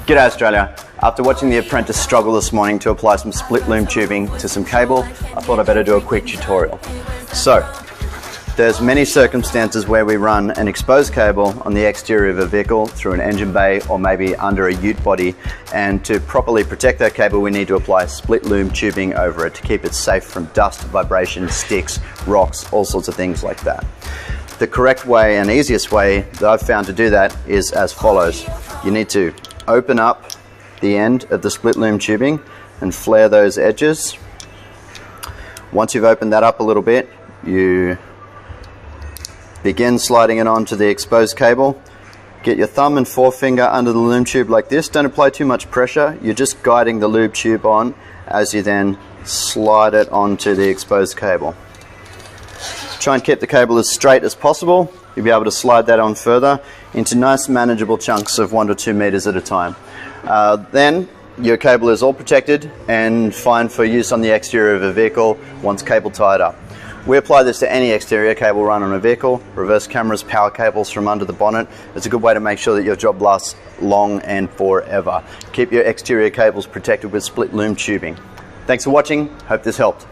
G'day Australia. After watching The Apprentice struggle this morning to apply some split loom tubing to some cable, I thought I'd better do a quick tutorial. So, there's many circumstances where we run an exposed cable on the exterior of a vehicle through an engine bay or maybe under a ute body, and to properly protect that cable we need to apply split loom tubing over it to keep it safe from dust, vibration, sticks, rocks, all sorts of things like that. The correct way and easiest way that I've found to do that is as follows. You need to open up the end of the split loom tubing and flare those edges. Once you've opened that up a little bit, you begin sliding it onto the exposed cable. Get your thumb and forefinger under the loom tube like this. Don't apply too much pressure. You're just guiding the loom tube on as you then slide it onto the exposed cable. Try and keep the cable as straight as possible. You'll be able to slide that on further into nice manageable chunks of 1 to 2 meters at a time. Then your cable is all protected and fine for use on the exterior of a vehicle once cable tied up. We apply this to any exterior cable run on a vehicle, reverse cameras, power cables from under the bonnet. It's a good way to make sure that your job lasts long and forever. Keep your exterior cables protected with split loom tubing. Thanks for watching. Hope this helped.